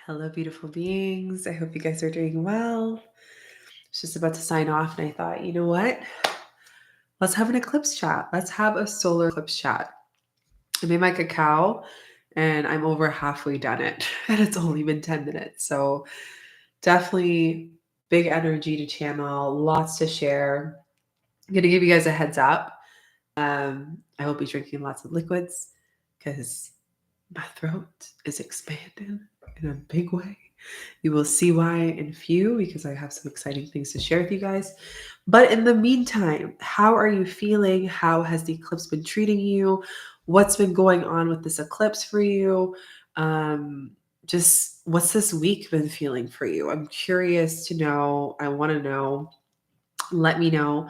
Hello, beautiful beings. I hope you guys are doing well. I was just about to sign off, and I thought, you know what? Let's have an eclipse chat. Let's have a solar eclipse chat. I made my cacao, and I'm over halfway done it, and it's only been 10 minutes. So, definitely big energy to channel, lots to share. I'm going to give you guys a heads up. I will be drinking lots of liquids because my throat is expanding in a big way. You will see why in a few because I have some exciting things to share with you guys. But in the meantime, how are you feeling? How has the eclipse been treating you? What's been going on with this eclipse for you? Just what's this week been feeling for you? I'm curious to know. I want to know. Let me know.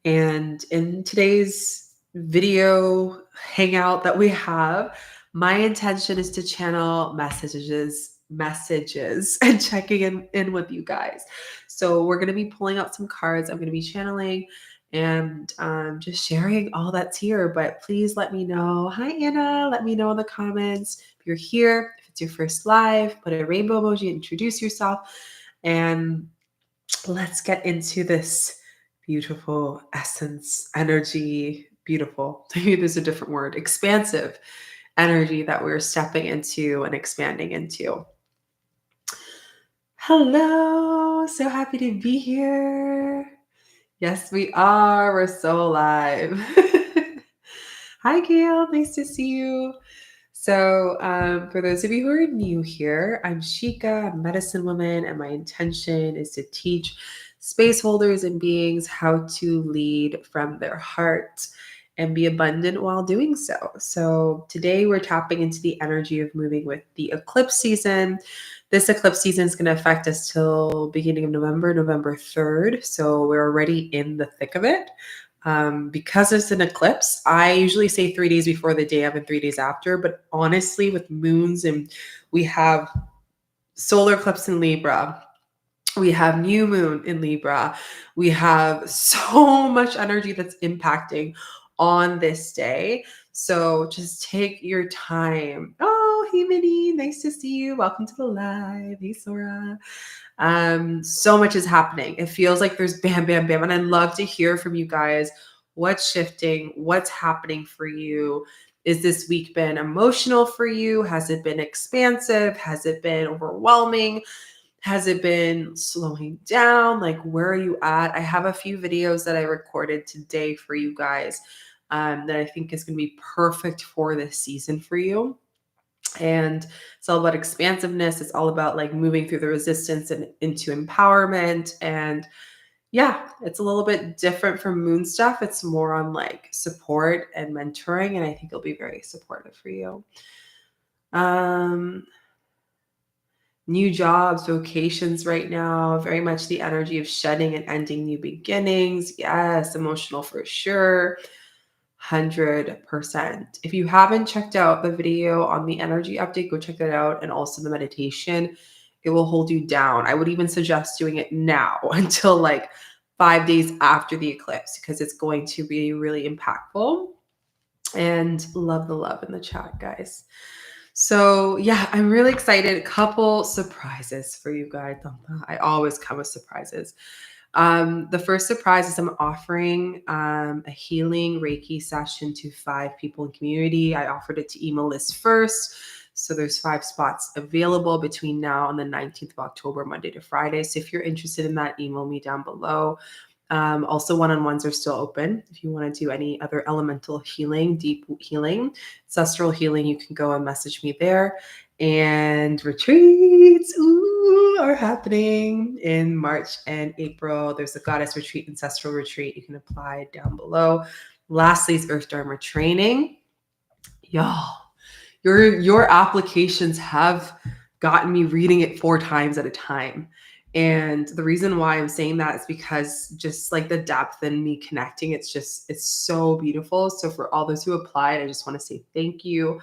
And in today's video hangout that we have, my intention is to channel messages and checking in with you guys. So we're going to be pulling out some cards. I'm going to be channeling and just sharing all that's here. But please let me know. Hi, Anna. Let me know in the comments if you're here. If it's your first live, put a rainbow emoji, introduce yourself, and let's get into this beautiful essence, energy, beautiful. Maybe there's a different word, expansive energy that we're stepping into and expanding into. Hello, so happy to be here. Yes, we are. We're so live. Hi, Gail. Nice to see you. So, for those of you who are new here, I'm Shika, I'm a medicine woman, and my intention is to teach space holders and beings how to lead from their heart and be abundant while doing so. So, today we're tapping into the energy of moving with the eclipse season. This eclipse season is going to affect us till beginning of November, November 3rd. So, we're already in the thick of it. Because it's an eclipse, I usually say 3 days before the day of and 3 days after. But honestly, with moons, and we have solar eclipse in Libra, we have new moon in Libra, we have so much energy that's impacting on this day. So just take your time. Oh, hey, Minnie, nice to see you. Welcome to the live. Hey, Sora. So much is happening. It feels like there's bam, bam, bam. And I'd love to hear from you guys. What's shifting? What's happening for you? Is this week been emotional for you? Has it been expansive? Has it been overwhelming? Has it been slowing down? Like, where are you at? I have a few videos that I recorded today for you guys that I think is going to be perfect for this season for you. And it's all about expansiveness. It's all about like moving through the resistance and into empowerment. And yeah, it's a little bit different from moon stuff. It's more on like support and mentoring. And I think it'll be very supportive for you. New jobs, vocations right now, very much the energy of shedding and ending new beginnings. Yes, emotional for sure. 100%. If you haven't checked out the video on the energy update, go check that out. And also the meditation, it will hold you down. I would even suggest doing it now until like 5 days after the eclipse because it's going to be really impactful. And love the love in the chat, guys. So yeah, I'm really excited. A couple surprises for you guys. I always come with surprises. The first surprise is I'm offering a healing Reiki session to 5 people in community. I offered it to email list first. So there's 5 spots available between now and the 19th of October, Monday to Friday. So if you're interested in that, email me down below. Also, one-on-ones are still open. If you want to do any other elemental healing, deep healing, ancestral healing, you can go and message me there. And retreats are happening in March and April. There's a goddess retreat, ancestral retreat. You can apply down below. Lastly is Earth Dharma training. Y'all, your applications have gotten me reading it 4 times at a time. And the reason why I'm saying that is because just like the depth and me connecting, it's so beautiful. So for all those who applied, I just want to say thank you.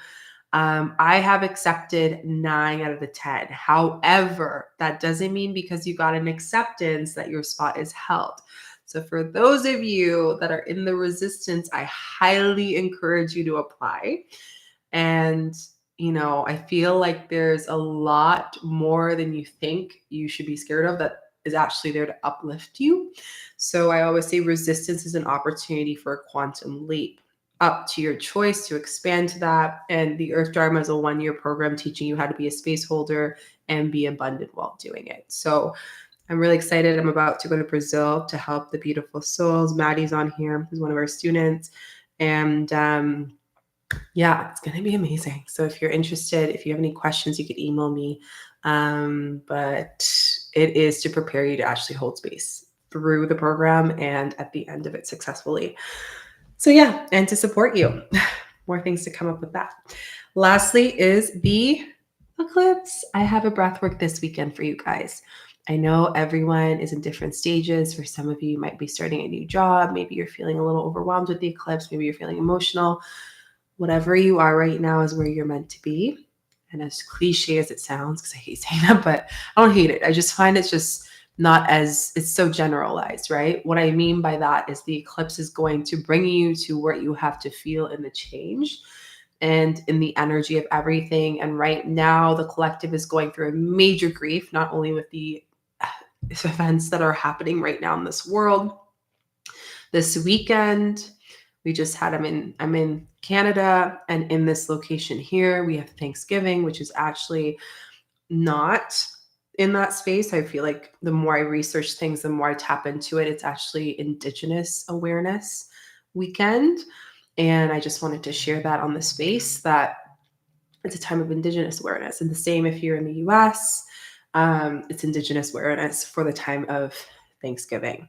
I have accepted 9 out of the 10. However, that doesn't mean because you got an acceptance that your spot is held. So for those of you that are in the resistance, I highly encourage you to apply. And I feel like there's a lot more than you think you should be scared of that is actually there to uplift you. So I always say resistance is an opportunity for a quantum leap. Up to your choice to expand to that. And the Earth Dharma is a 1-year program teaching you how to be a space holder and be abundant while doing it. So I'm really excited. I'm about to go to Brazil to help the beautiful souls. Maddie's on here, who's one of our students. And yeah, it's going to be amazing. So if you're interested, if you have any questions, you could email me. But it is to prepare you to actually hold space through the program and at the end of it successfully. So yeah, and to support you. More things to come up with that. Lastly is the eclipse. I have a breath work this weekend for you guys. I know everyone is in different stages. For some of you, you might be starting a new job. Maybe you're feeling a little overwhelmed with the eclipse. Maybe you're feeling emotional. Whatever you are right now is where you're meant to be. And as cliche as it sounds, because I hate saying that, but I don't hate it. I just find it's just not as, it's so generalized, right? What I mean by that is the eclipse is going to bring you to where you have to feel in the change and in the energy of everything. And right now, the collective is going through a major grief, not only with the events that are happening right now in this world. This weekend, we just had, I'm in Canada, and in this location here, we have Thanksgiving, which is actually not in that space. I feel like the more I research things, the more I tap into it. It's actually Indigenous Awareness Weekend. And I just wanted to share that on the space, that it's a time of Indigenous awareness. And the same if you're in the US, it's Indigenous awareness for the time of Thanksgiving.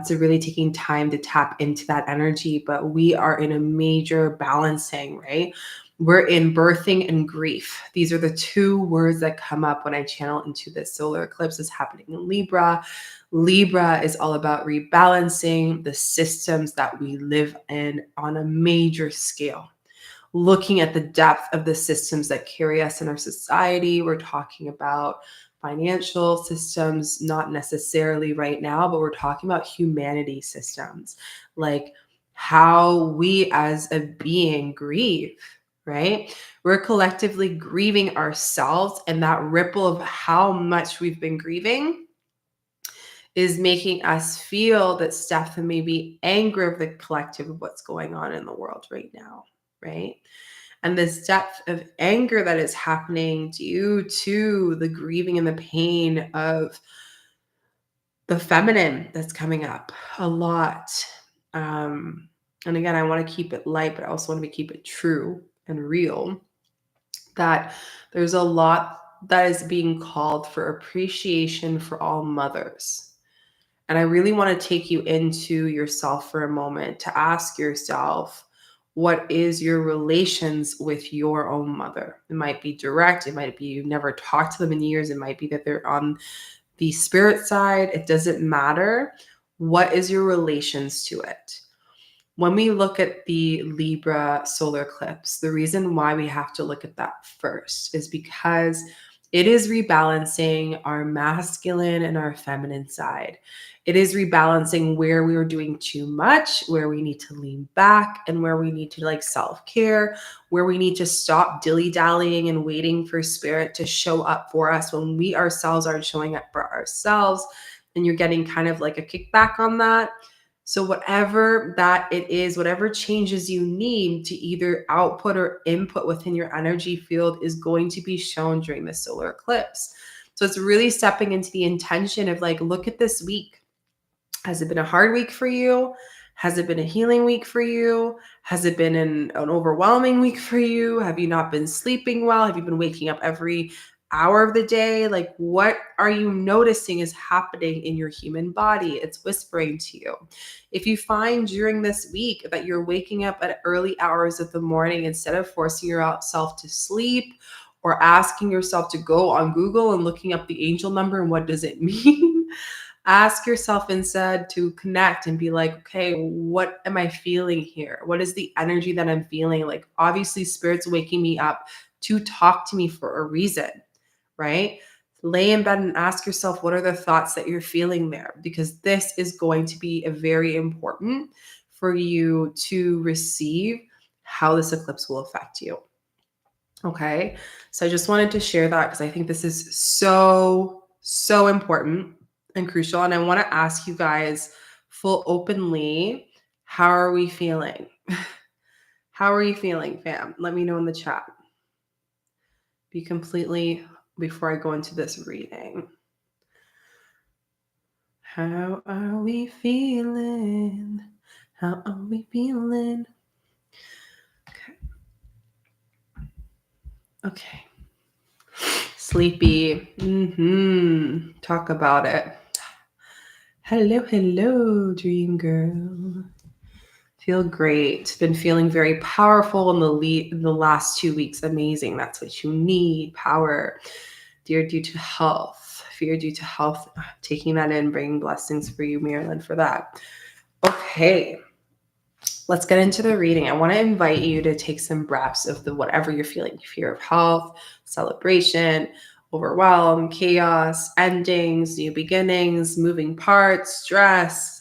So really taking time to tap into that energy, but we are in a major balancing, right? We're in birthing and grief. These are the two words that come up when I channel into this solar eclipse. Is happening in Libra. Libra is all about rebalancing the systems that we live in on a major scale. Looking at the depth of the systems that carry us in our society. We're talking about financial systems, not necessarily right now, but we're talking about humanity systems, like how we as a being grieve, right? We're collectively grieving ourselves, and that ripple of how much we've been grieving is making us feel that stuff and maybe anger of the collective of what's going on in the world right now, right? And this depth of anger that is happening due to the grieving and the pain of the feminine that's coming up a lot. And again, I want to keep it light, but I also want to keep it true and real, that there's a lot that is being called for appreciation for all mothers. And I really want to take you into yourself for a moment to ask yourself, what is your relations with your own mother? It might be direct. It might be you've never talked to them in years. It might be that they're on the spirit side. It doesn't matter. What is your relations to it? When we look at the Libra solar eclipse, the reason why we have to look at that first is because it is rebalancing our masculine and our feminine side. It is rebalancing where we are doing too much, where we need to lean back, and where we need to self-care, where we need to stop dilly-dallying and waiting for spirit to show up for us when we ourselves aren't showing up for ourselves. And you're getting kind of like a kickback on that. So whatever that it is, whatever changes you need to either output or input within your energy field is going to be shown during the solar eclipse. So it's really stepping into the intention of look at this week. Has it been a hard week for you? Has it been a healing week for you? Has it been an overwhelming week for you? Have you not been sleeping well? Have you been waking up every hour of the day? What are you noticing is happening in your human body? It's whispering to you. If you find during this week that you're waking up at early hours of the morning instead of forcing yourself to sleep or asking yourself to go on Google and looking up the angel number and what does it mean, ask yourself instead to connect and be like, okay, what am I feeling here? What is the energy that I'm feeling? Obviously, spirit's waking me up to talk to me for a reason, right? Lay in bed and ask yourself, what are the thoughts that you're feeling there? Because this is going to be a very important for you to receive how this eclipse will affect you. Okay. So I just wanted to share that because I think this is so, so important and crucial. And I want to ask you guys full openly, how are we feeling? How are you feeling, fam? Let me know in the chat. Be completely, before I go into this reading. How are we feeling? How are we feeling? Okay. Okay. Sleepy. Talk about it. Hello, hello, dream girl. Feel great. Been feeling very powerful in the last 2 weeks. Amazing. That's what you need. Power. Fear due to health. Fear due to health. Taking that in, bringing blessings for you, Marilyn, for that. Okay. Let's get into the reading. I want to invite you to take some breaths of the whatever you're feeling. Fear of health, celebration, overwhelm, chaos, endings, new beginnings, moving parts, stress,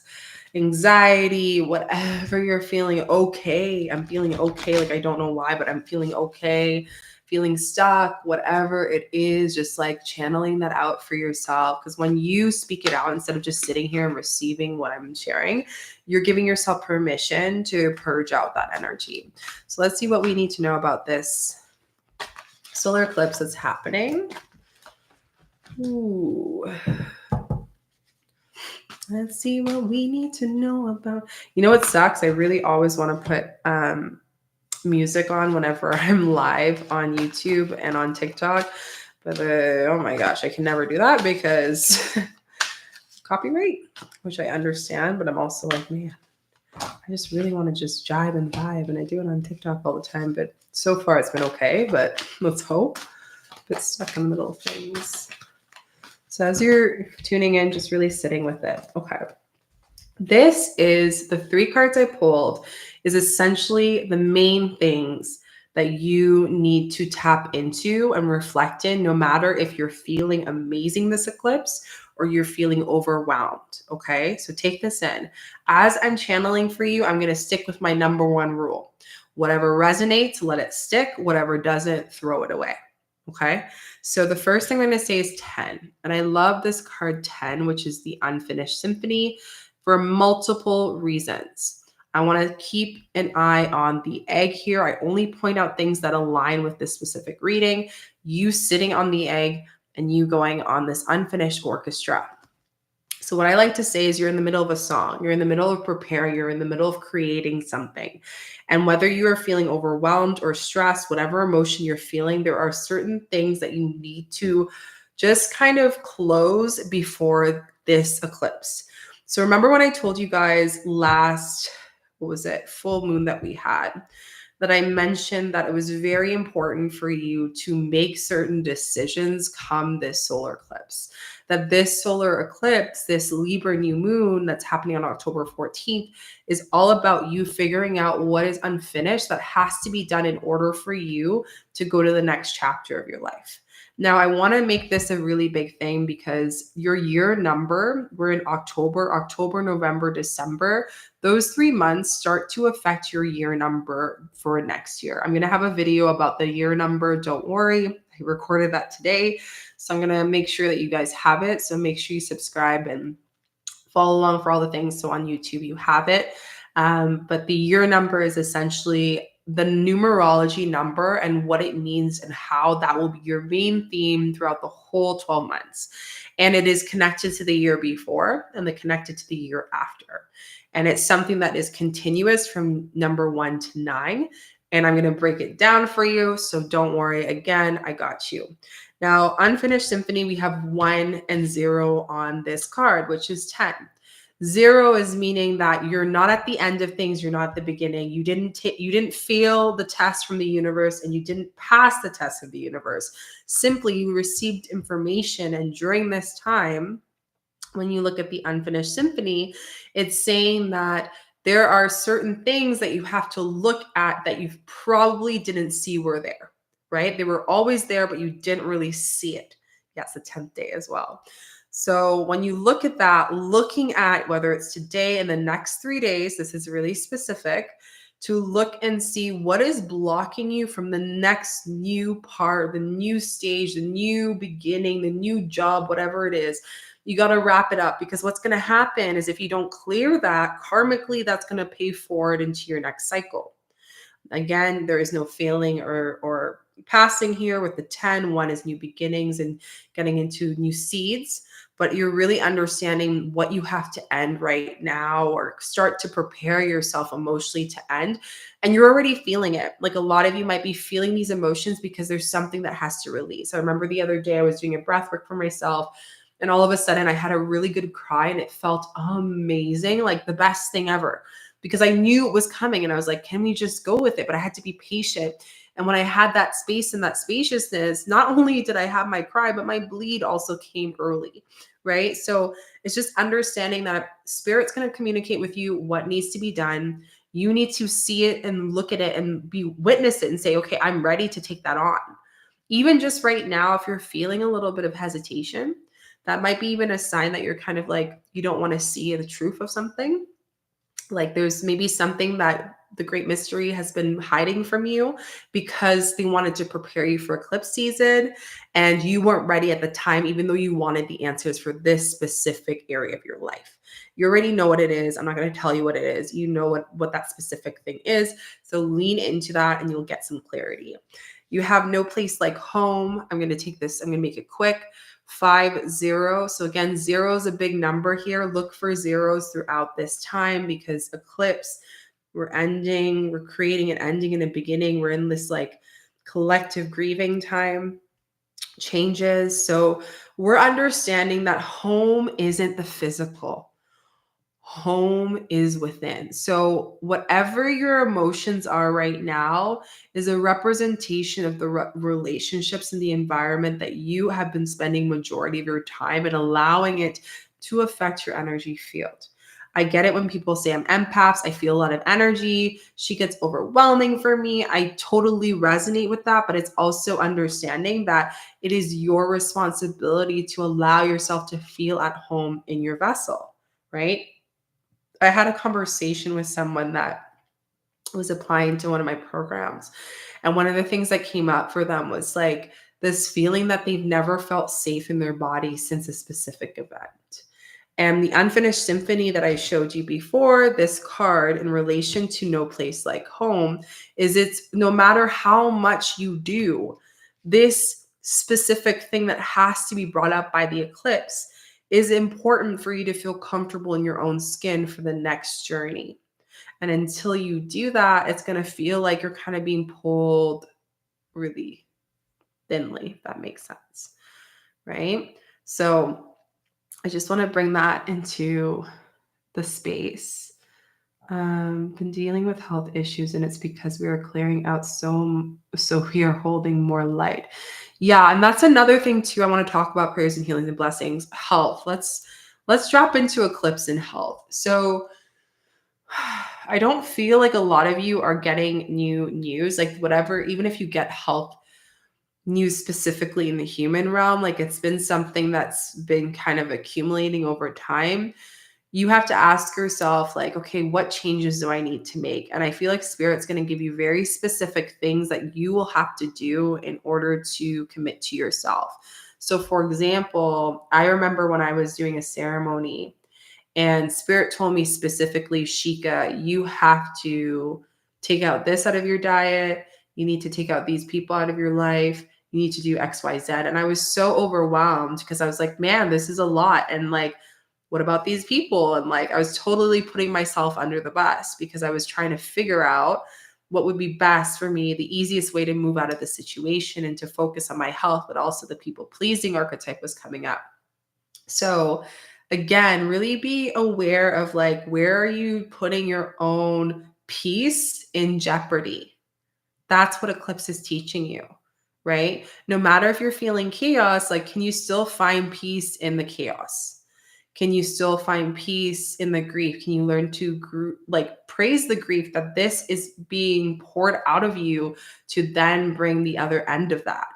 anxiety, whatever you're feeling. Okay, I'm feeling okay. Like I don't know why, but I'm feeling okay. Feeling stuck, whatever it is, just like channeling that out for yourself. Because when you speak it out, instead of just sitting here and receiving what I'm sharing, you're giving yourself permission to purge out that energy. So let's see what we need to know about this solar eclipse that's happening. Ooh. Let's see what we need to know about. You know what sucks? I really always want to put music on whenever I'm live on YouTube and on TikTok. But oh my gosh, I can never do that because copyright, which I understand. But I'm also like, man, I just really want to just jive and vibe. And I do it on TikTok all the time. But so far it's been okay. But let's hope. It's stuck in the middle of things. So as you're tuning in, just really sitting with it. Okay. This is the 3 cards I pulled is essentially the main things that you need to tap into and reflect in, no matter if you're feeling amazing this eclipse or you're feeling overwhelmed. Okay. So take this in. As I'm channeling for you, I'm going to stick with my number 1 rule. Whatever resonates, let it stick. Whatever doesn't, throw it away. Okay. So the first thing I'm going to say is 10. And I love this card 10, which is the unfinished symphony, for multiple reasons. I want to keep an eye on the egg here. I only point out things that align with this specific reading. You sitting on the egg and you going on this unfinished orchestra. So what I like to say is you're in the middle of a song, you're in the middle of preparing, you're in the middle of creating something. And whether you are feeling overwhelmed or stressed, whatever emotion you're feeling, there are certain things that you need to just kind of close before this eclipse. So remember when I told you guys last, what was it, full moon that we had, that I mentioned that it was very important for you to make certain decisions come this solar eclipse. That this solar eclipse, this Libra new moon that's happening on October 14th, is all about you figuring out what is unfinished that has to be done in order for you to go to the next chapter of your life. Now, I want to make this a really big thing because your year number, we're in October, November, December. Those 3 months start to affect your year number for next year. I'm going to have a video about the year number. Don't worry. I recorded that today. So I'm going to make sure that you guys have it. So make sure you subscribe and follow along for all the things. So on YouTube, you have it. But the year number is essentially the numerology number and what it means and how that will be your main theme throughout the whole 12 months. And it is connected to the year before and connected to the year after. And it's something that is continuous from number 1 to 9. And I'm going to break it down for you. So don't worry. Again, I got you. Now, unfinished symphony, we have 1 and 0 on this card, which is 10. 0 is meaning that you're not at the end of things. You're not at the beginning. You didn't fail the test from the universe and you didn't pass the test of the universe. Simply, you received information. And during this time, when you look at the unfinished symphony, it's saying that there are certain things that you have to look at that you probably didn't see were there, right? They were always there, but you didn't really see it. Yes, the 10th day as well. So when you look at that, looking at whether it's today and the next 3 days, this is really specific. to look and see what is blocking you from the next new part, the new stage, the new beginning, the new job, whatever it is. You got to wrap it up, because what's going to happen is if you don't clear that karmically, that's going to pay forward into your next cycle. Again, there is no failing or passing here with the 10. One is new beginnings and getting into new seeds, but you're really understanding what you have to end right now, or start to prepare yourself emotionally to end. And you're already feeling it. Like, a lot of you might be feeling these emotions because there's something that has to release. I remember the other day I was doing a breath work for myself, and all of a sudden I had a really good cry, and it felt amazing, like the best thing ever, because I knew it was coming, and I was like, can we just go with it? But I had to be patient. And when I had that space and that spaciousness, not only did I have my cry, but my bleed also came early, right? So it's just understanding that spirit's going to communicate with you what needs to be done. You need to see it and look at it and witness it and say, okay, I'm ready to take that on. Even just right now, if you're feeling a little bit of hesitation, that might be even a sign that you're kind of like, you don't want to see the truth of something. Like, there's maybe something that the great mystery has been hiding from you because they wanted to prepare you for eclipse season, and you weren't ready at the time, even though you wanted the answers for this specific area of your life. You already know what it is. I'm not going to tell you what it is. You know what that specific thing is. So lean into that and you'll get some clarity. You have no place like home. I'm going to take this, I'm going to make it quick. 50. So again, 0 is a big number here. Look for zeros throughout this time, because eclipse, we're creating an ending and a beginning. We're in this like collective grieving time, changes. So we're understanding that home isn't the physical. Home is within. So whatever your emotions are right now is a representation of the relationships and the environment that you have been spending majority of your time, and allowing it to affect your energy field. I get it when people say I'm empaths, I feel a lot of energy, she gets overwhelming for me. I totally resonate with that, but it's also understanding that it is your responsibility to allow yourself to feel at home in your vessel, right? I had a conversation with someone that was applying to one of my programs. And one of the things that came up for them was like this feeling that they've never felt safe in their body since a specific event. And the unfinished symphony that I showed you before, this card in relation to no place like home, is it's no matter how much you do, this specific thing that has to be brought up by the eclipse is important for you to feel comfortable in your own skin for the next journey. And until you do that, it's going to feel like you're kind of being pulled really thinly, if that makes sense. Right? So I just want to bring that into the space. Been dealing with health issues, and it's because we are clearing out so we are holding more light. Yeah, and that's another thing too. I want to talk about prayers and healings and blessings. Health. Let's drop into eclipse and health. So I don't feel like a lot of you are getting new news, like whatever, even if you get health news specifically in the human realm, like it's been something that's been kind of accumulating over time. You have to ask yourself, like, okay, what changes do I need to make? And I feel like spirit's going to give you very specific things that you will have to do in order to commit to yourself. So for example, I remember when I was doing a ceremony, and spirit told me specifically, Shika, you have to take out this out of your diet. You need to take out these people out of your life. You need to do X, Y, Z. And I was so overwhelmed because I was like, man, this is a lot. And like, what about these people? And like, I was totally putting myself under the bus because I was trying to figure out what would be best for me, the easiest way to move out of the situation and to focus on my health, but also the people pleasing archetype was coming up. So again, really be aware of like, where are you putting your own peace in jeopardy? That's what eclipse is teaching you, right? No matter if you're feeling chaos, like, can you still find peace in the chaos? Can you still find peace in the grief? Can you learn to praise the grief that this is being poured out of you to then bring the other end of that,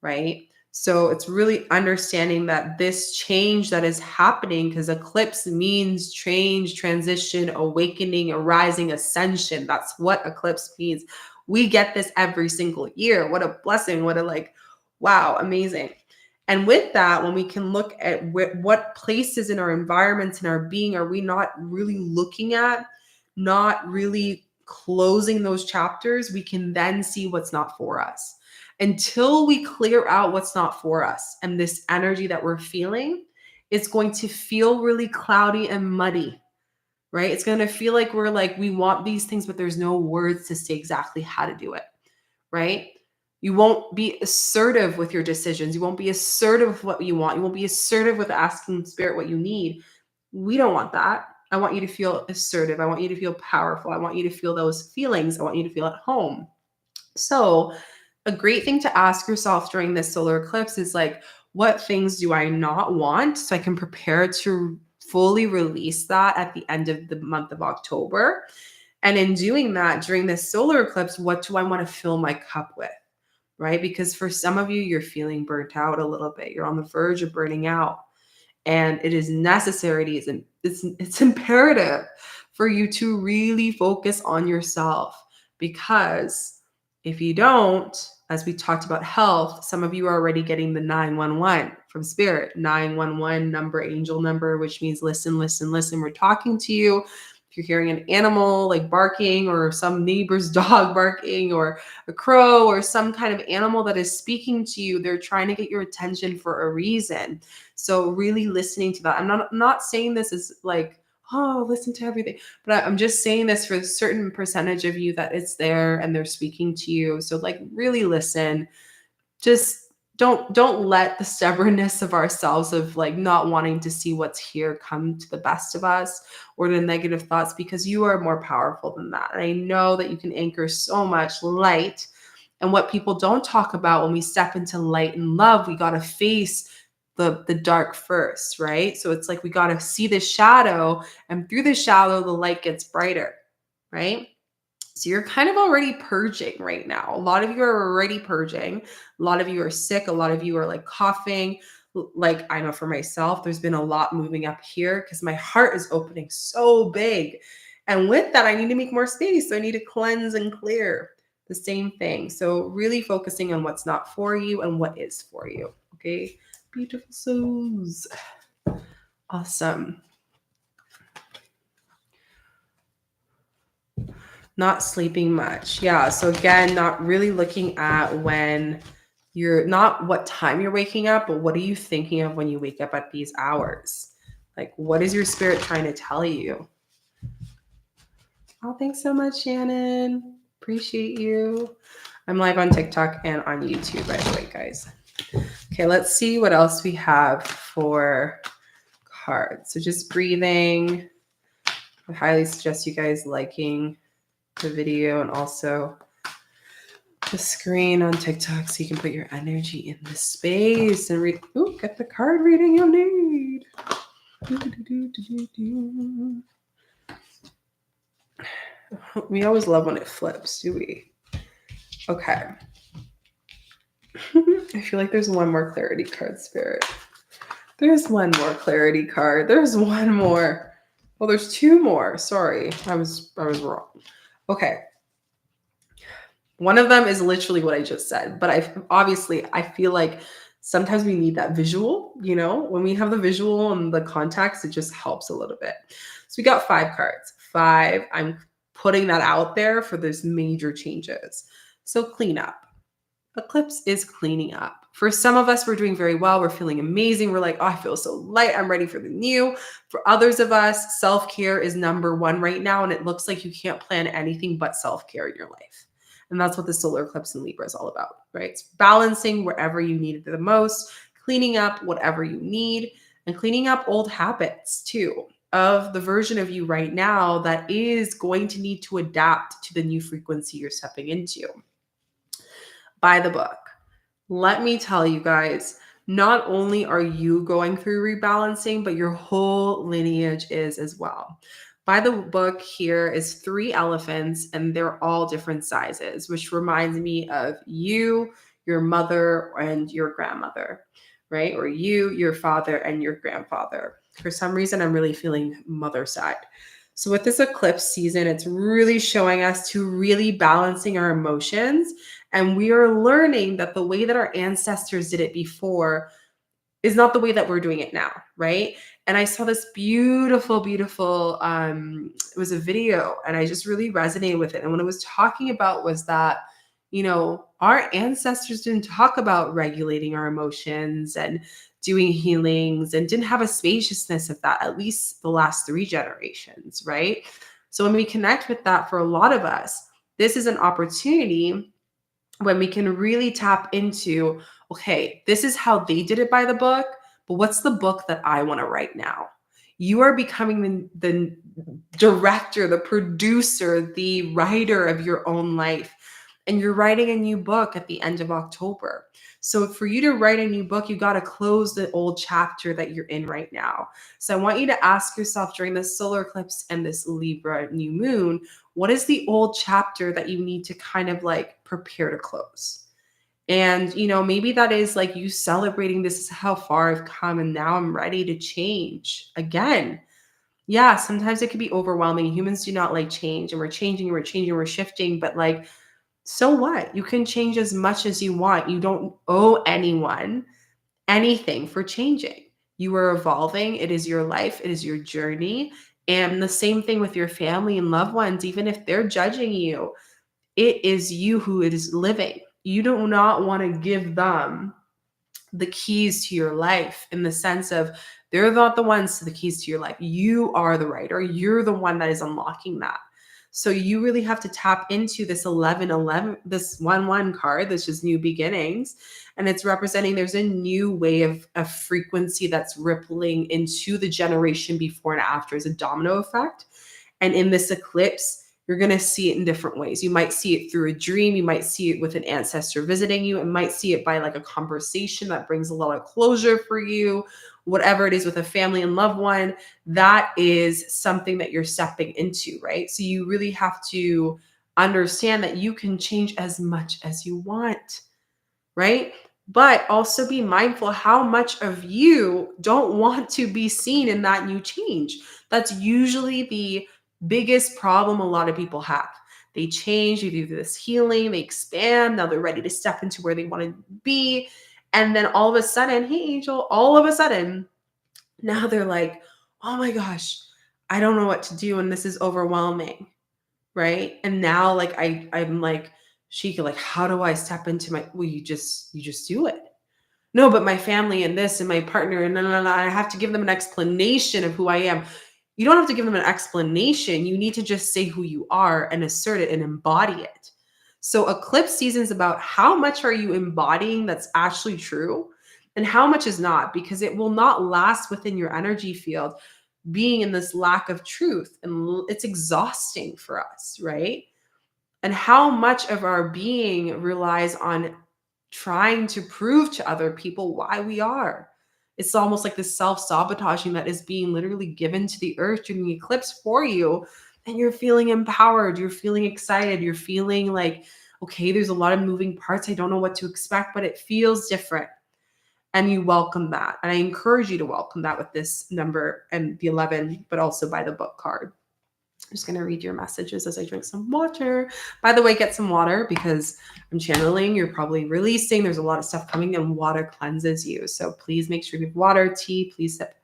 right? So it's really understanding that this change that is happening, because eclipse means change, transition, awakening, arising, ascension. That's what eclipse means. We get this every single year. What a blessing. What a wow, amazing. And with that, when we can look at what places in our environments and our being are we not really looking at, not really closing those chapters, we can then see what's not for us. Until we clear out what's not for us and this energy that we're feeling, it's going to feel really cloudy and muddy, right? It's going to feel like we want these things, but there's no words to say exactly how to do it, right? You won't be assertive with your decisions. You won't be assertive with what you want. You won't be assertive with asking spirit what you need. We don't want that. I want you to feel assertive. I want you to feel powerful. I want you to feel those feelings. I want you to feel at home. So a great thing to ask yourself during this solar eclipse is like, what things do I not want? So I can prepare to fully release that at the end of the month of October. And in doing that during this solar eclipse, what do I want to fill my cup with? Right? Because for some of you, you're feeling burnt out a little bit. You're on the verge of burning out. And it is necessary, it's imperative for you to really focus on yourself. Because if you don't, as we talked about health, some of you are already getting the 911 from spirit, 911 number, angel number, which means listen, listen, listen. We're talking to you. If you're hearing an animal like barking or some neighbor's dog barking or a crow or some kind of animal that is speaking to you, they're trying to get your attention for a reason. So really listening to that. I'm not saying this is like, oh, listen to everything. But I'm just saying this for a certain percentage of you that it's there and they're speaking to you. So like really listen. Just don't let the stubbornness of ourselves of like not wanting to see what's here come to the best of us or the negative thoughts, because you are more powerful than that. And I know that you can anchor so much light. And what people don't talk about when we step into light and love, we got to face the dark first, right? So it's like we got to see the shadow, and through the shadow, the light gets brighter, right? So you're kind of already purging right now. A lot of you are already purging. A lot of you are sick. A lot of you are like coughing. Like I know for myself, there's been a lot moving up here because my heart is opening so big. And with that, I need to make more space. So I need to cleanse and clear. The same thing. So really focusing on what's not for you and what is for you. Okay. Beautiful souls. Awesome. Not sleeping much. Yeah. So again, not really looking at when you're not what time you're waking up, but what are you thinking of when you wake up at these hours? Like, what is your spirit trying to tell you? Oh, thanks so much, Shannon. Appreciate you. I'm live on TikTok and on YouTube, by the way, guys. Okay, let's see what else we have for cards. So just breathing. I highly suggest you guys liking the video and also the screen on TikTok so you can put your energy in the space and read. Ooh, get the card reading you need. We always love when it flips, do we? Okay. I feel like there's one more clarity card, Spirit. There's one more clarity card. There's one more. Well, there's two more. Sorry, I was wrong. Okay. One of them is literally what I just said, but I feel like sometimes we need that visual, when we have the visual and the context, it just helps a little bit. So we got 5 cards. 5, I'm putting that out there for those major changes. So clean up. Eclipse is cleaning up. For some of us, we're doing very well. We're feeling amazing. We're like, oh, I feel so light. I'm ready for the new. For others of us, self-care is number 1 right now. And it looks like you can't plan anything but self-care in your life. And that's what the solar eclipse in Libra is all about, right? It's balancing wherever you need it the most, cleaning up whatever you need, and cleaning up old habits too of the version of you right now that is going to need to adapt to the new frequency you're stepping into. By the book. Let me tell you guys, not only are you going through rebalancing, but your whole lineage is as well. By the book here is 3 elephants, and they're all different sizes, which reminds me of you, your mother and your grandmother, right? Or you, your father, and your grandfather. For some reason, I'm really feeling mother side. So with this eclipse season, it's really showing us to really balancing our emotions. And we are learning that the way that our ancestors did it before is not the way that we're doing it now, right? And I saw this beautiful, beautiful, it was a video and I just really resonated with it. And what it was talking about was that, our ancestors didn't talk about regulating our emotions and doing healings and didn't have a spaciousness of that, at least the last 3 generations, right? So when we connect with that for a lot of us, this is an opportunity when we can really tap into, okay, this is how they did it by the book, but what's the book that I want to write now? You are becoming the director, the producer, the writer of your own life. And you're writing a new book at the end of October. So for you to write a new book, you got to close the old chapter that you're in right now. So I want you to ask yourself during this solar eclipse and this Libra new moon, what is the old chapter that you need to kind of like prepare to close? And, maybe that is like you celebrating, this is how far I've come and now I'm ready to change again. Yeah, sometimes it can be overwhelming. Humans do not like change, and we're changing, we're changing, we're shifting, but like, so what? You can change as much as you want. You don't owe anyone anything for changing. You are evolving. It is your life, it is your journey. And the same thing with your family and loved ones, even if they're judging you, it is you who is living. You do not want to give them the keys to your life in the sense of they're not the ones to the keys to your life. You are the writer. You're the one that is unlocking that. So you really have to tap into this 1111, this 1-1 card, this is new beginnings. And it's representing there's a new way of frequency that's rippling into the generation before and after as a domino effect. And in this eclipse, you're going to see it in different ways. You might see it through a dream. You might see it with an ancestor visiting you. And might see it by like a conversation that brings a lot of closure for you. Whatever it is with a family and loved one, that is something that you're stepping into, right? So you really have to understand that you can change as much as you want, right? But also be mindful how much of you don't want to be seen in that new change. That's usually the biggest problem a lot of people have. They change, they do this healing, they expand, now they're ready to step into where they want to be. And then all of a sudden, hey, Angel, all of a sudden, now they're like, oh my gosh, I don't know what to do. And this is overwhelming, right? And now like I'm like, Shika, like, how do I step into my, well, you just do it. No, but my family and this and my partner and I have to give them an explanation of who I am. You don't have to give them an explanation. You need to just say who you are and assert it and embody it. So eclipse season is about how much are you embodying that's actually true and how much is not, because it will not last within your energy field being in this lack of truth. And it's exhausting for us, right? And how much of our being relies on trying to prove to other people why we are. It's almost like this self-sabotaging that is being literally given to the earth during the eclipse for you. And you're feeling empowered. You're feeling excited. You're feeling like, okay, there's a lot of moving parts. I don't know what to expect, but it feels different. And you welcome that. And I encourage you to welcome that with this number and the 11, but also by the book card. I'm just going to read your messages as I drink some water. By the way, get some water because I'm channeling. You're probably releasing. There's a lot of stuff coming and water cleanses you. So please make sure you have water, tea, please sip.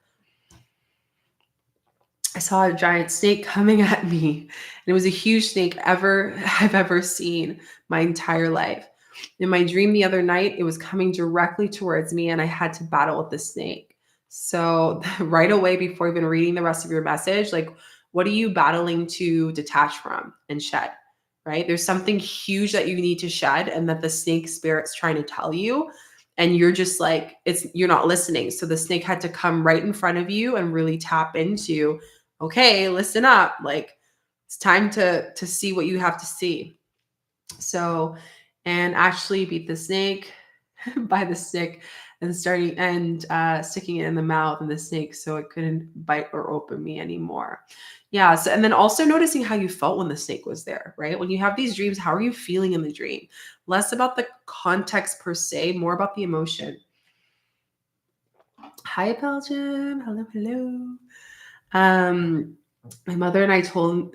I saw a giant snake coming at me. And it was a huge snake I've ever seen my entire life. In my dream the other night, it was coming directly towards me and I had to battle with the snake. So right away, before even reading the rest of your message, like, what are you battling to detach from and shed, right? There's something huge that you need to shed and that the snake spirit's trying to tell you. And you're just like, you're not listening. So the snake had to come right in front of you and really tap into, okay, listen up. Like, it's time to see what you have to see. So, and actually beat the snake by the stick and sticking it in the mouth and the snake so it couldn't bite or open me anymore. Yeah. So, and then also noticing how you felt when the snake was there, right? When you have these dreams, how are you feeling in the dream? Less about the context per se, more about the emotion. Hi, Belgium. Hello, hello. My mother and I told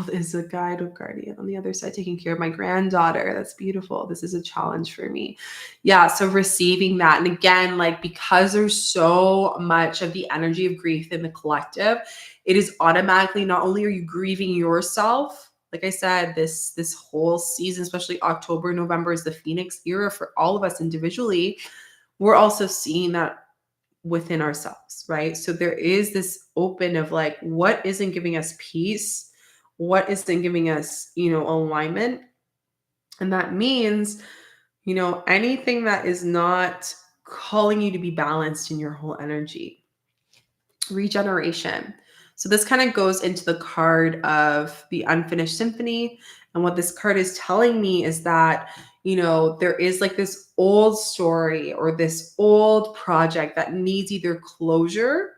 is a guide or guardian on the other side taking care of my granddaughter. That's beautiful. This is a challenge for me. Yeah, so receiving that. And again, like because there's so much of the energy of grief in the collective, it is automatically not only are you grieving yourself, like I said, this whole season, especially October, November is the Phoenix era for all of us individually. We're also seeing that within ourselves, right? So there is this open of like, what isn't giving us peace? What isn't giving us, alignment? And that means, anything that is not calling you to be balanced in your whole energy. Regeneration. So this kind of goes into the card of the unfinished symphony. And what this card is telling me is that there is like this old story or this old project that needs either closure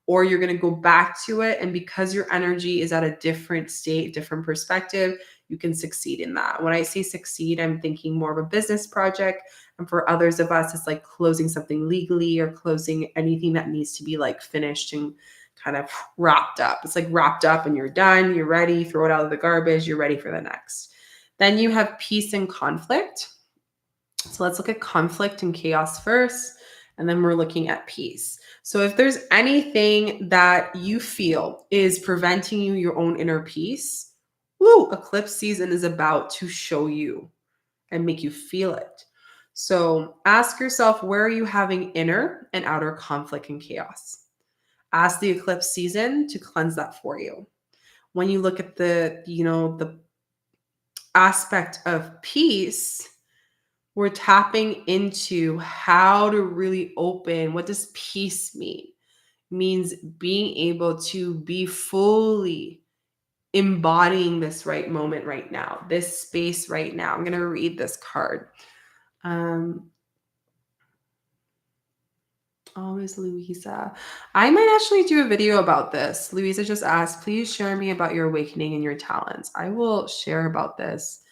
or you're going to go back to it. And because your energy is at a different state, different perspective, you can succeed in that. When I say succeed, I'm thinking more of a business project. And for others of us, it's like closing something legally or closing anything that needs to be like finished and kind of wrapped up. It's like wrapped up and you're done, you're ready, throw it out of the garbage, you're ready for the next. Then you have peace and conflict. So let's look at conflict and chaos first, and then we're looking at peace. So if there's anything that you feel is preventing you your own inner peace, eclipse season is about to show you and make you feel it. So ask yourself, where are you having inner and outer conflict and chaos? Ask the eclipse season to cleanse that for you. When you look at the aspect of peace, we're tapping into how to really open. What does peace mean? It means being able to be fully embodying this right moment right now, this space right now. I'm going to read this card. Always Louisa. I might actually do a video about this. Louisa just asked, please share me about your awakening and your talents. I will share about this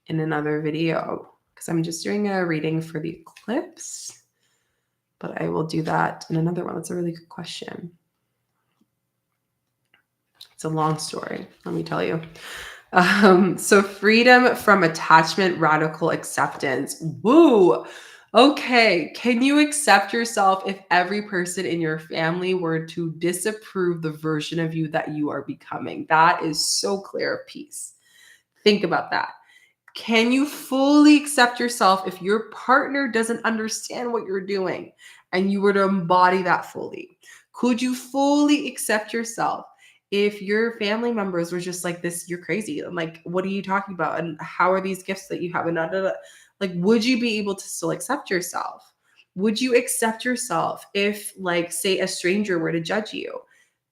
in another video because I'm just doing a reading for the eclipse, but I will do that in another one. That's a really good question. It's a long story, let me tell you. So freedom from attachment, radical acceptance. Woo! Okay, can you accept yourself if every person in your family were to disapprove the version of you that you are becoming? That is so clear of peace. Think about that. Can you fully accept yourself if your partner doesn't understand what you're doing and you were to embody that fully? Could you fully accept yourself if your family members were just like, this, you're crazy. I'm like, what are you talking about? And how are these gifts that you have? And like, would you be able to still accept yourself? Would you accept yourself if, like, say a stranger were to judge you?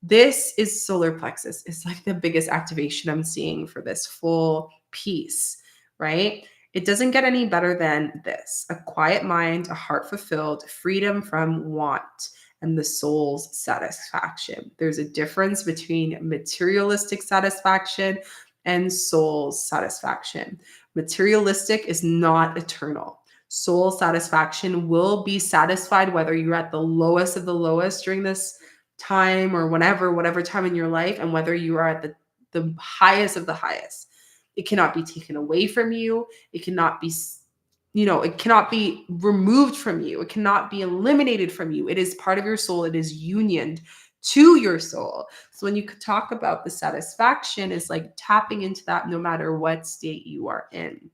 This is solar plexus. It's like the biggest activation I'm seeing for this full piece, right? It doesn't get any better than this. A quiet mind, a heart fulfilled, freedom from want, and the soul's satisfaction. There's a difference between materialistic satisfaction and soul's satisfaction. Materialistic is not eternal. Soul satisfaction will be satisfied whether you're at the lowest of the lowest during this time or whatever time in your life, and whether you are at the highest of the highest. It cannot be taken away from you. It cannot be it cannot be removed from you. It cannot be eliminated from you. It is part of your soul. It is unioned to your soul. So when you could talk about the satisfaction, is like tapping into that no matter what state you are in.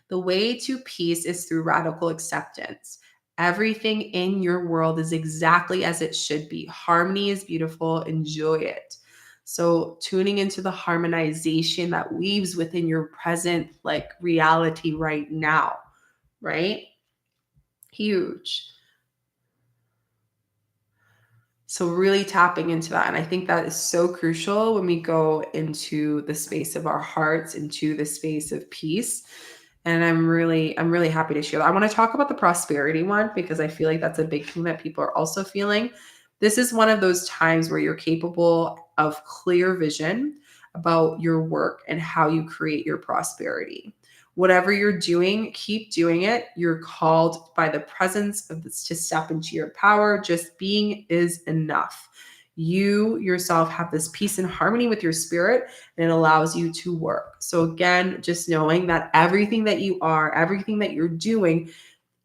The way to peace is through radical acceptance. Everything in your world is exactly as it should be. Harmony is beautiful. Enjoy it. So tuning into the harmonization that weaves within your present like reality right now, right? Huge. So really tapping into that. And I think that is so crucial when we go into the space of our hearts, into the space of peace. And I'm really happy to share that. I want to talk about the prosperity one because I feel like that's a big thing that people are also feeling. This is one of those times where you're capable of clear vision about your work and how you create your prosperity. Whatever you're doing, keep doing it. You're called by the presence of this to step into your power. Just being is enough. You yourself have this peace and harmony with your spirit, and it allows you to work. So again, just knowing that everything that you are, everything that you're doing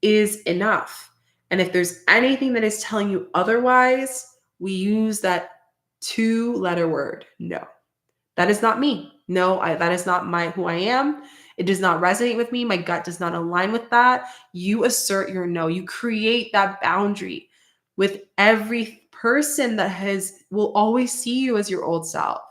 is enough. And if there's anything that is telling you otherwise, we use that two-letter word, no. That is not me. No, that is not who I am. It does not resonate with me. My gut does not align with that. You assert your no. You create that boundary with every person that will always see you as your old self.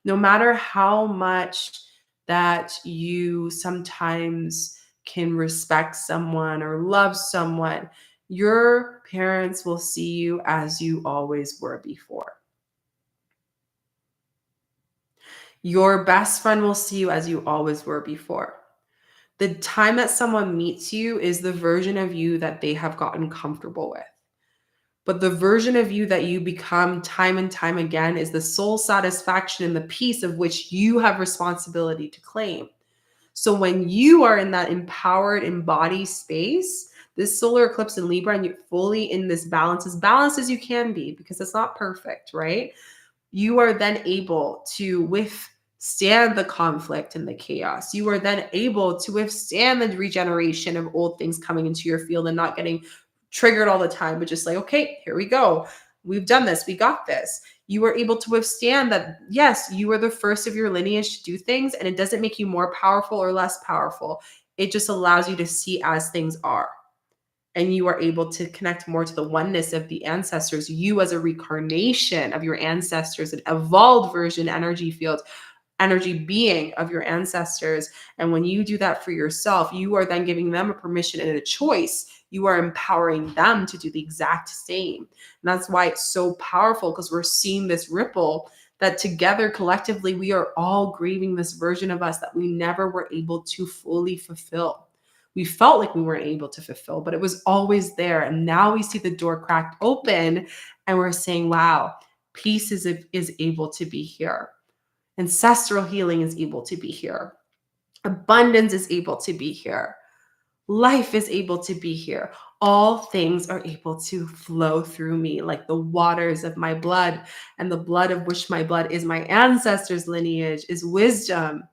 No matter how much that you sometimes can respect someone or love someone, your parents will see you as you always were before. Your best friend will see you as you always were before. The time that someone meets you is the version of you that they have gotten comfortable with. But the version of you that you become time and time again is the soul satisfaction and the peace of which you have responsibility to claim. So when you are in that empowered, embodied space, this solar eclipse in Libra, and you're fully in this balance, as balanced as you can be, because it's not perfect, right? You are then able to withstand the conflict and the chaos. You are then able to withstand the regeneration of old things coming into your field and not getting triggered all the time, but just like, okay, here we go. We've done this. We got this. You are able to withstand that. Yes, you are the first of your lineage to do things, and it doesn't make you more powerful or less powerful. It just allows you to see as things are. And you are able to connect more to the oneness of the ancestors, you as a reincarnation of your ancestors, an evolved version energy field, energy being of your ancestors. And when you do that for yourself, you are then giving them a permission and a choice. You are empowering them to do the exact same. And that's why it's so powerful, because we're seeing this ripple that together collectively, we are all grieving this version of us that we never were able to fully fulfill. We felt like we weren't able to fulfill, but it was always there. And now we see the door cracked open and we're saying, wow, peace is able to be here. Ancestral healing is able to be here. Abundance is able to be here. Life is able to be here. All things are able to flow through me like the waters of my blood, and the blood of which my blood is my ancestors' lineage, is wisdom.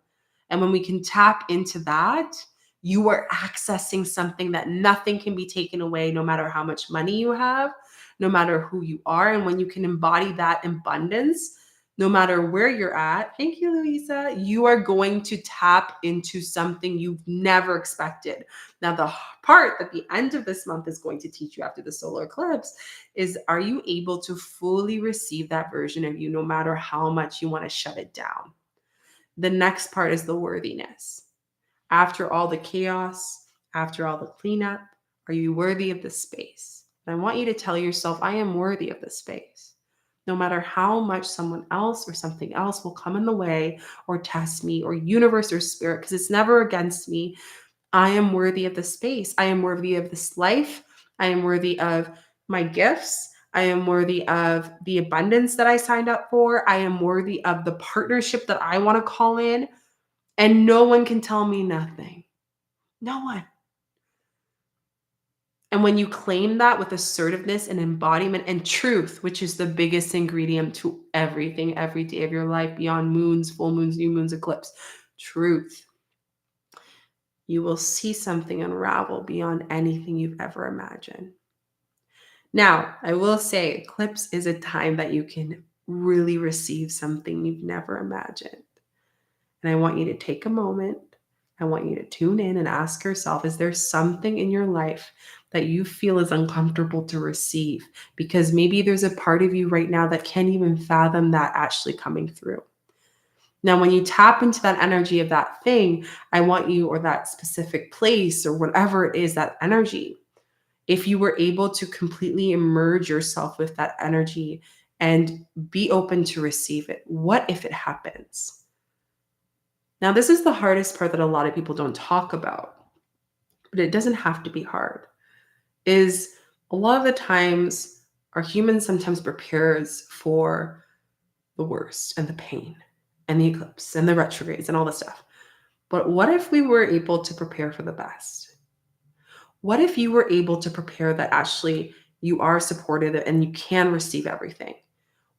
And when we can tap into that, you are accessing something that nothing can be taken away, no matter how much money you have, no matter who you are. And when you can embody that abundance, no matter where you're at, thank you, Louisa, you are going to tap into something you've never expected. Now, the part that the end of this month is going to teach you after the solar eclipse is, are you able to fully receive that version of you, no matter how much you want to shut it down? The next part is the worthiness. After all the chaos, after all the cleanup, are you worthy of this space? And I want you to tell yourself, I am worthy of this space. No matter how much someone else or something else will come in the way or test me, or universe or spirit, because it's never against me. I am worthy of this space. I am worthy of this life. I am worthy of my gifts. I am worthy of the abundance that I signed up for. I am worthy of the partnership that I want to call in. And no one can tell me nothing. No one. And when you claim that with assertiveness and embodiment and truth, which is the biggest ingredient to everything, every day of your life, beyond moons, full moons, new moons, eclipse, truth, you will see something unravel beyond anything you've ever imagined. Now, I will say eclipse is a time that you can really receive something you've never imagined. And I want you to take a moment. I want you to tune in and ask yourself, is there something in your life that you feel is uncomfortable to receive? Because maybe there's a part of you right now that can't even fathom that actually coming through. Now, when you tap into that energy of that thing, I want you, or that specific place, or whatever it is, that energy, if you were able to completely immerse yourself with that energy and be open to receive it, what if it happens? Now, this is the hardest part that a lot of people don't talk about. but it doesn't have to be hard, is a lot of the times our humans sometimes prepares for the worst and the pain and the eclipse and the retrogrades and all this stuff. But what if we were able to prepare for the best? What if you were able to prepare that actually you are supported and you can receive everything?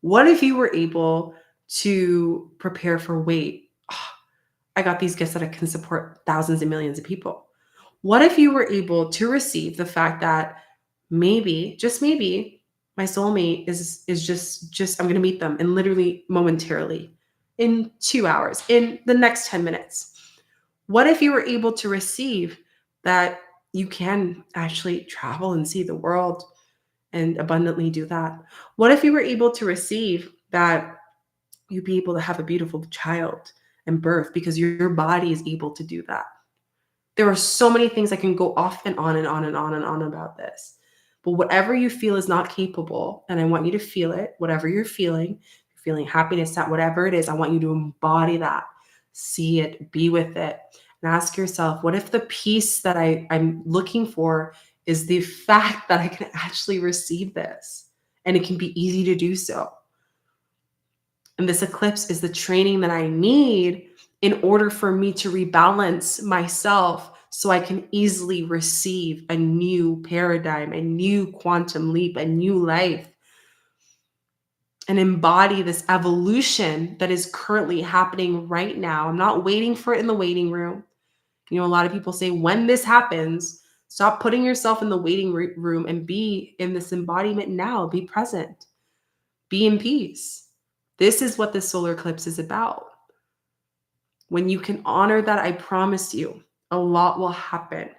What if you were able to prepare for, wait, I got these gifts that I can support thousands and millions of people? What if you were able to receive the fact that maybe, just maybe, my soulmate is just I'm going to meet them and literally momentarily in 2 hours, in the next 10 minutes. What if you were able to receive that you can actually travel and see the world and abundantly do that? What if you were able to receive that you'd be able to have a beautiful child and birth because your body is able to do that? There are so many things I can go off and on and on and on and on about this. But whatever you feel is not capable, and I want you to feel it, whatever you're feeling happiness, that whatever it is, I want you to embody that, see it, be with it, and ask yourself, what if the peace that I'm looking for is the fact that I can actually receive this, and it can be easy to do so? And this eclipse is the training that I need in order for me to rebalance myself so I can easily receive a new paradigm, a new quantum leap, a new life, and embody this evolution that is currently happening right now. I'm not waiting for it in the waiting room. You know, a lot of people say, when this happens, stop putting yourself in the waiting room and be in this embodiment now. Be present. Be in peace. This is what this solar eclipse is about. When you can honor that, I promise you, a lot will happen.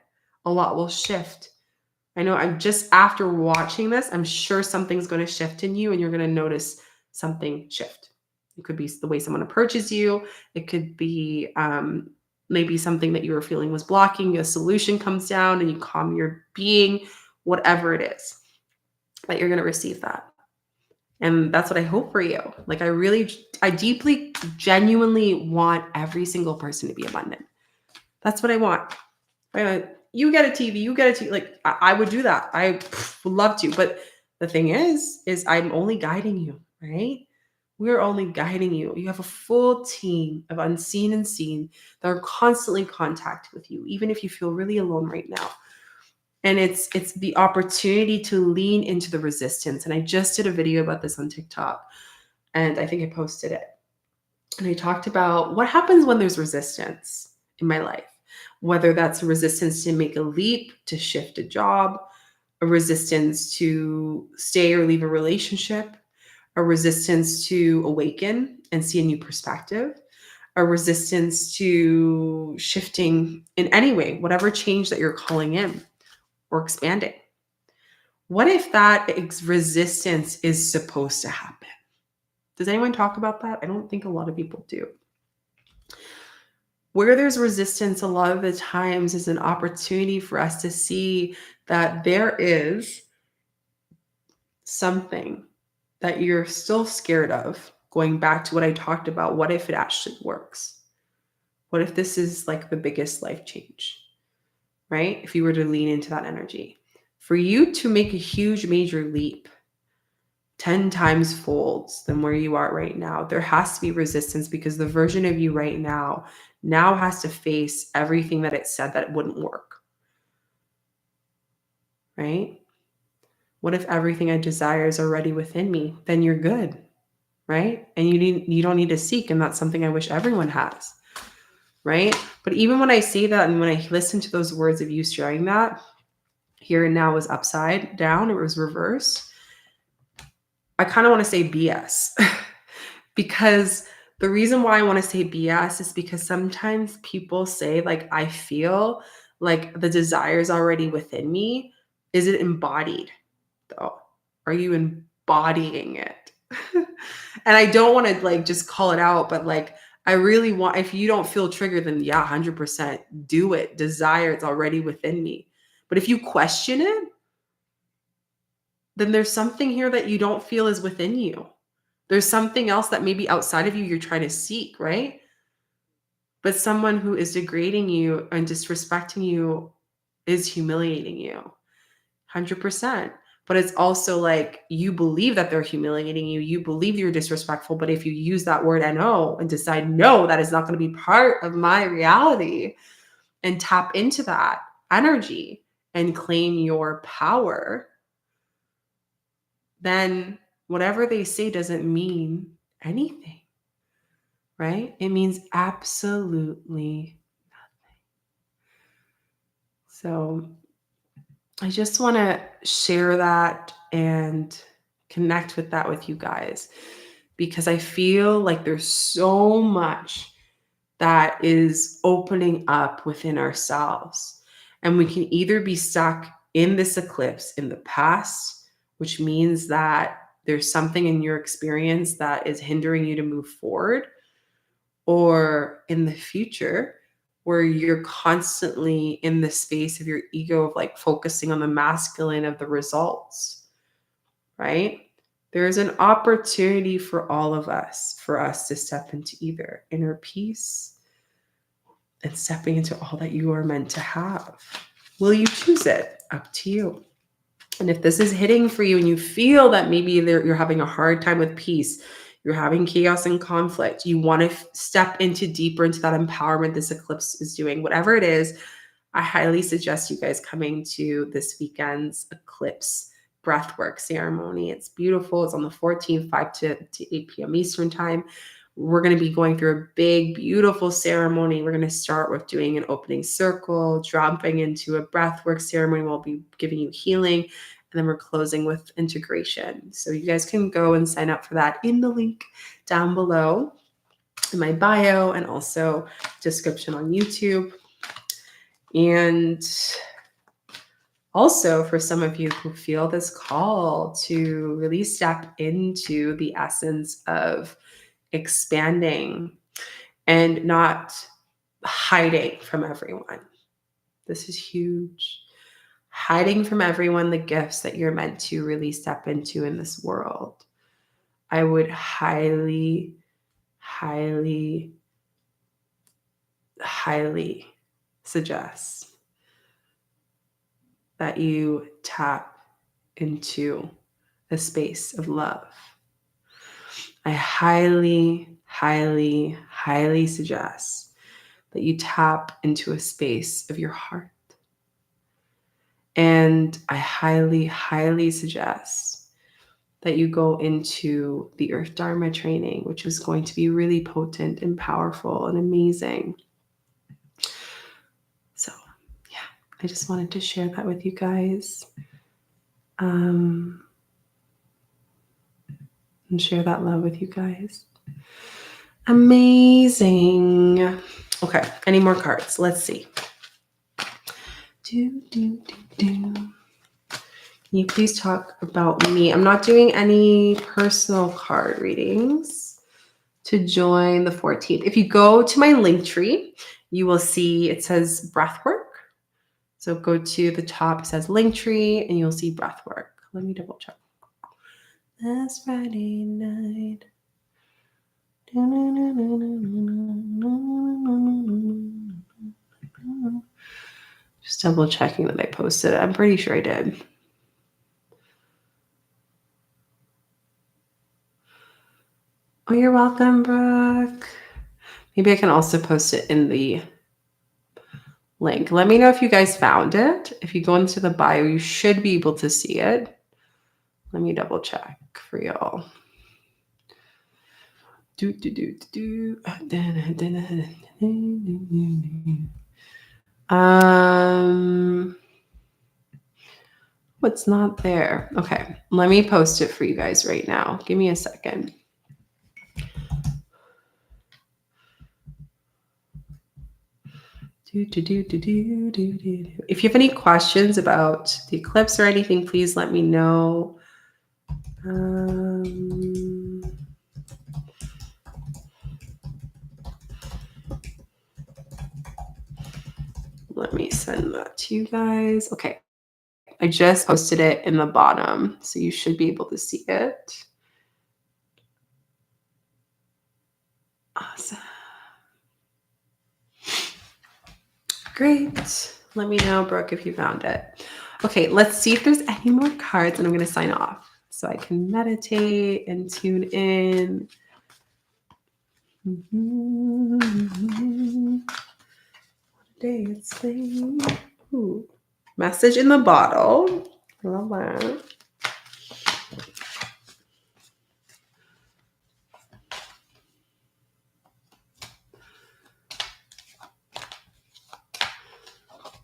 A lot will shift. I know I'm just after watching this, I'm sure something's going to shift in you and you're going to notice something shift. It could be the way someone approaches you. It could be maybe something that you were feeling was blocking. A solution comes down and you calm your being, whatever it is, that you're going to receive that. And that's what I hope for you. Like, I deeply, genuinely want every single person to be abundant. That's what I want. You get a TV, you get a TV. Like, I would do that. I would love to. But the thing is I'm only guiding you, right? We're only guiding you. You have a full team of unseen and seen that are constantly in contact with you, even if you feel really alone right now. And it's the opportunity to lean into the resistance. And I just did a video about this on TikTok, and I think I posted it. And I talked about what happens when there's resistance in my life, whether that's a resistance to make a leap, to shift a job, a resistance to stay or leave a relationship, a resistance to awaken and see a new perspective, a resistance to shifting in any way, whatever change that you're calling in or expanding. What if that resistance is supposed to happen? Does anyone talk about that? I don't think a lot of people do. Where there's resistance, a lot of the times is an opportunity for us to see that there is something that you're still scared of. Going back to what I talked about, what if it actually works? What if this is like the biggest life change, right? If you were to lean into that energy. For you to make a huge major leap, 10 times folds than where you are right now, there has to be resistance, because the version of you right now has to face everything that it said that it wouldn't work, right? What if everything I desire is already within me? Then you're good, right? And you don't need to seek, and that's something I wish everyone has, right? But even when I say that and when I listen to those words of you sharing that, here and now was upside down, it was reversed, I kind of want to say BS. Because the reason why I want to say BS is because sometimes people say, like, I feel like the desire is already within me. Is it embodied though? Are you embodying it? And I don't want to like just call it out, but like, I really want, if you don't feel triggered, then yeah, 100% do it. Desire, it's already within me. But if you question it, then there's something here that you don't feel is within you. There's something else that maybe outside of you you're trying to seek, right? But someone who is degrading you and disrespecting you is humiliating you. 100%. But it's also like you believe that they're humiliating you. You believe you're disrespectful. But if you use that word NO and decide, no, that is not going to be part of my reality, and tap into that energy and claim your power, then whatever they say doesn't mean anything, right? It means absolutely nothing. So I just want to share that and connect with that with you guys, because I feel like there's so much that is opening up within ourselves. And we can either be stuck in this eclipse in the past, which means that there's something in your experience that is hindering you to move forward, or in the future where you're constantly in the space of your ego of like focusing on the masculine of the results, right? There's an opportunity for all of us, for us to step into either inner peace and stepping into all that you are meant to have. Will you choose it? Up to you. And if this is hitting for you and you feel that maybe you're having a hard time with peace, you're having chaos and conflict, you want to step into deeper into that empowerment this eclipse is doing, whatever it is, I highly suggest you guys coming to this weekend's eclipse breathwork ceremony. It's beautiful. It's on the 14th, 5 to 8 p.m. Eastern time. We're going to be going through a big, beautiful ceremony. We're going to start with doing an opening circle, dropping into a breathwork ceremony. We'll be giving you healing, and then we're closing with integration. So you guys can go and sign up for that in the link down below in my bio, and also description on YouTube. And also, for some of you who feel this call to really step into the essence of expanding and not hiding from everyone. This is huge. Hiding from everyone the gifts that you're meant to really step into in this world. I would highly, highly, highly suggest that you tap into a space of love. I highly, highly, highly suggest that you tap into a space of your heart. And I highly, highly suggest that you go into the Earth Dharma training, which is going to be really potent and powerful and amazing. So, yeah, I just wanted to share that with you guys. And share that love with you guys. Amazing. Okay, any more cards? Let's see. Can you please talk about me? I'm not doing any personal card readings to join the 14th. If you go to my link tree, you will see it says breathwork. So go to the top, it says link tree, and you'll see breathwork. Let me double check. Last Friday night. Just double checking that I posted it. I'm pretty sure I did. Oh, you're welcome, Brooke. Maybe I can also post it in the link. Let me know if you guys found it. If you go into the bio, you should be able to see it. Let me double check for y'all. What's not there? Okay, let me post it for you guys right now. Give me a second. If you have any questions about the eclipse or anything, please let me know. Let me send that to you guys. Okay. I just posted it in the bottom, so you should be able to see it. Awesome. Great. Let me know, Brooke, if you found it. Okay, let's see if there's any more cards, and I'm going to sign off so I can meditate and tune in. What a day it's been. Ooh. Message in the bottle. I love that.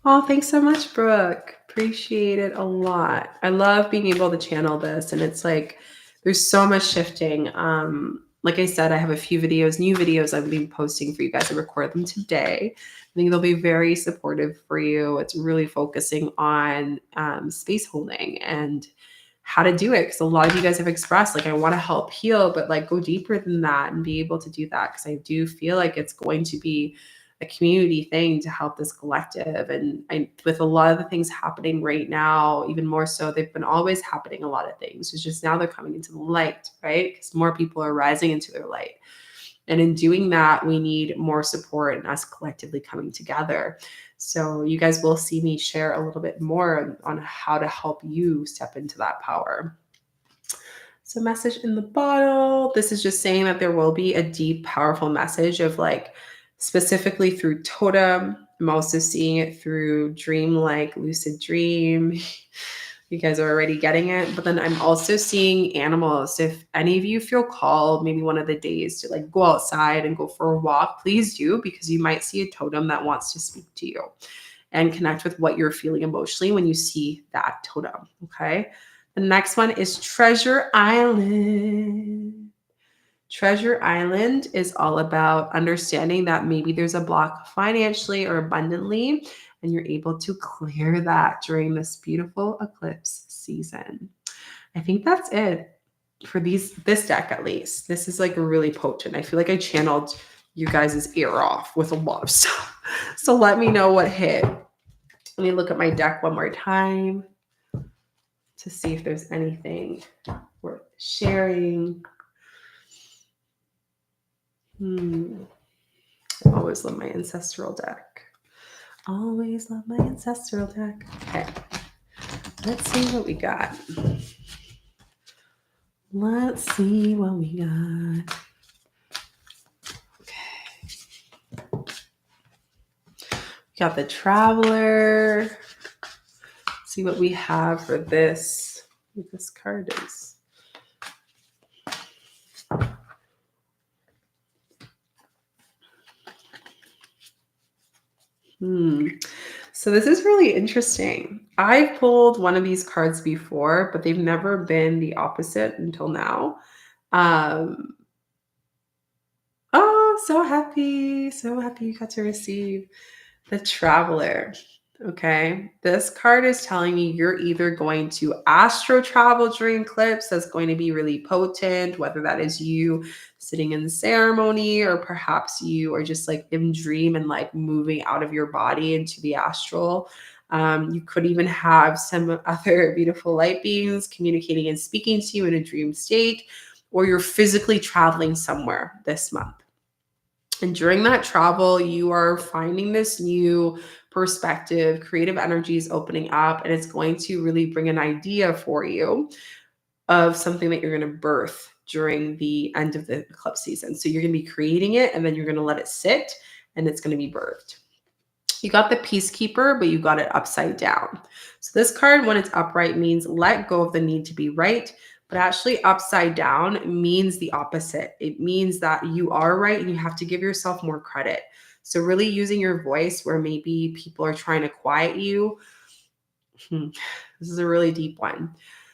Oh, thanks so much, Brooke. Appreciate it a lot. I love being able to channel this, and it's like there's so much shifting. Like I said, I have a few videos, new videos I've been posting for you guys. I record them today. I think they'll be very supportive for you. It's really focusing on space holding and how to do it, because a lot of you guys have expressed like, I want to help heal, but like go deeper than that and be able to do that, because I do feel like it's going to be a community thing to help this collective. And with a lot of the things happening right now, even more so, they've been always happening, a lot of things. It's just now they're coming into the light, right? Because more people are rising into their light. And in doing that, we need more support and us collectively coming together. So you guys will see me share a little bit more on how to help you step into that power. So message in the bottle. This is just saying that there will be a deep, powerful message of like, specifically through totem. I'm also seeing it through dream-like lucid dream. You guys are already getting it. But then I'm also seeing animals. If any of you feel called, maybe one of the days to like go outside and go for a walk, please do, because you might see a totem that wants to speak to you and connect with what you're feeling emotionally when you see that totem. Okay. The next one is Treasure Island. Treasure Island is all about understanding that maybe there's a block financially or abundantly, and you're able to clear that during this beautiful eclipse season. I think that's it for this deck, at least. This is like really potent. I feel like I channeled you guys' ear off with a lot of stuff. So let me know what hit. Let me look at my deck one more time to see if there's anything worth sharing. I always love my ancestral deck. Always love my ancestral deck. Okay. Let's see what we got. Let's see what we got. Okay. We got the Traveler. Let's see what we have for this. What this card is. So this is really interesting. I've pulled one of these cards before, but they've never been the opposite until now. Oh, so happy you got to receive the Traveler. Okay, this card is telling me you're either going to astro travel during eclipse. That's going to be really potent, whether that is you sitting in the ceremony, or perhaps you are just like in dream and like moving out of your body into the astral. You could even have some other beautiful light beings communicating and speaking to you in a dream state, or you're physically traveling somewhere this month. And during that travel, you are finding this new perspective, creative energies opening up, and it's going to really bring an idea for you of something that you're going to birth during the end of the eclipse season. So you're going to be creating it, and then you're going to let it sit, and it's going to be birthed. You got the Peacekeeper, but you got it upside down. So this card, when it's upright, means let go of the need to be right. But actually upside down means the opposite. It means that you are right and you have to give yourself more credit. So really using your voice where maybe people are trying to quiet you. This is a really deep one.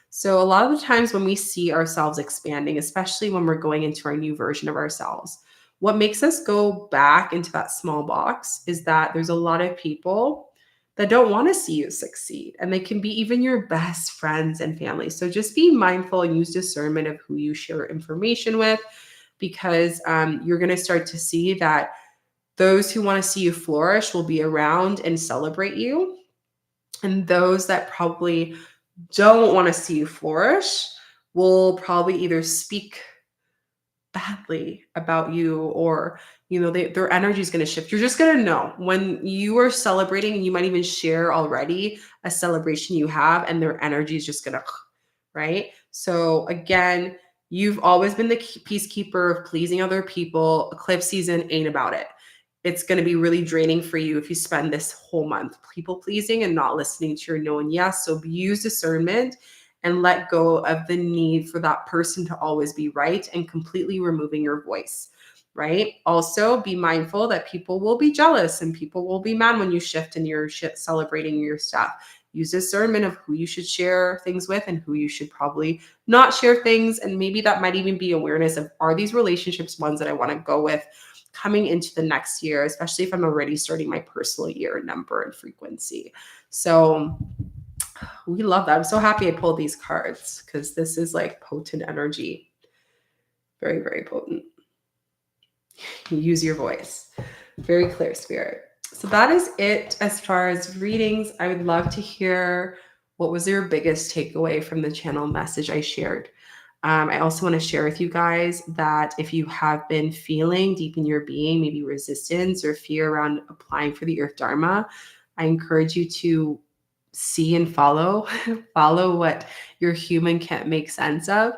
So a lot of the times when we see ourselves expanding, especially when we're going into our new version of ourselves, what makes us go back into that small box is that there's a lot of people that don't want to see you succeed. And they can be even your best friends and family. So just be mindful and use discernment of who you share information with, because you're going to start to see that those who want to see you flourish will be around and celebrate you. And those that probably don't want to see you flourish will probably either speak badly about you, or their energy is going to shift. You're just going to know when you are celebrating, and you might even share already a celebration you have, and their energy is just going to, right? So again, you've always been the peacekeeper of pleasing other people. Eclipse season ain't about it. It's going to be really draining for you if you spend this whole month people pleasing and not listening to your no and yes. So use discernment and let go of the need for that person to always be right, and completely removing your voice, right? Also, be mindful that people will be jealous and people will be mad when you shift and you're celebrating your stuff. Use discernment of who you should share things with and who you should probably not share things. And maybe that might even be awareness of, are these relationships ones that I want to go with coming into the next year, especially if I'm already starting my personal year number and frequency. So we love that. I'm so happy I pulled these cards because this is like potent energy. Very, very potent. Use your voice. Very clear, spirit. So that is it as far as readings. I would love to hear, what was your biggest takeaway from the channel message I shared? I also want to share with you guys that if you have been feeling deep in your being, maybe resistance or fear around applying for the Earth Dharma, I encourage you to see and follow what your human can't make sense of,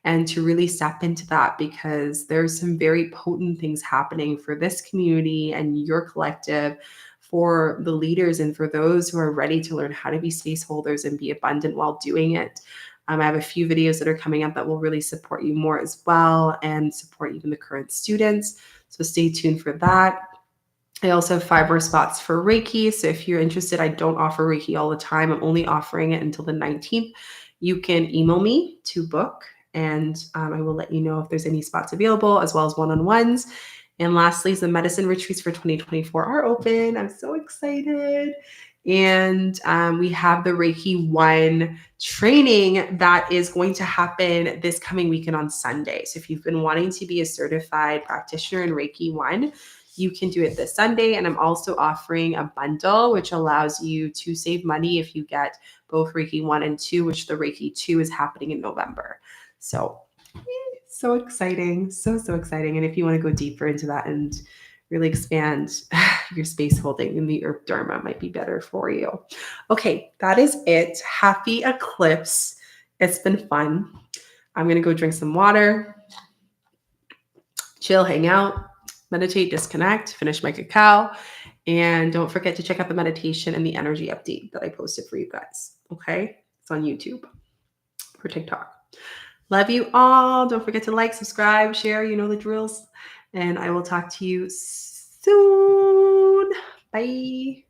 and to really step into that, because there's some very potent things happening for this community and your collective, for the leaders and for those who are ready to learn how to be space holders and be abundant while doing it. I have a few videos that are coming up that will really support you more as well, and support even the current students. So stay tuned for that. I also have 5 more spots for Reiki. So if you're interested, I don't offer Reiki all the time. I'm only offering it until the 19th. You can email me to book, and I will let you know if there's any spots available, as well as one-on-ones. And lastly, the medicine retreats for 2024 are open. I'm so excited. And we have the Reiki 1 training that is going to happen this coming weekend on Sunday. So if you've been wanting to be a certified practitioner in Reiki 1, you can do it this Sunday. And I'm also offering a bundle, which allows you to save money if you get both Reiki 1 and 2, which the Reiki 2 is happening in November. So exciting. So exciting. And if you want to go deeper into that and really expand your space holding in the Earth Dharma, might be better for you. Okay, that is it. Happy eclipse. It's been fun. I'm going to go drink some water, chill, hang out, meditate, disconnect, finish my cacao. And don't forget to check out the meditation and the energy update that I posted for you guys. Okay? It's on YouTube or TikTok. Love you all. Don't forget to like, subscribe, share. You know the drills. And I will talk to you soon. Bye.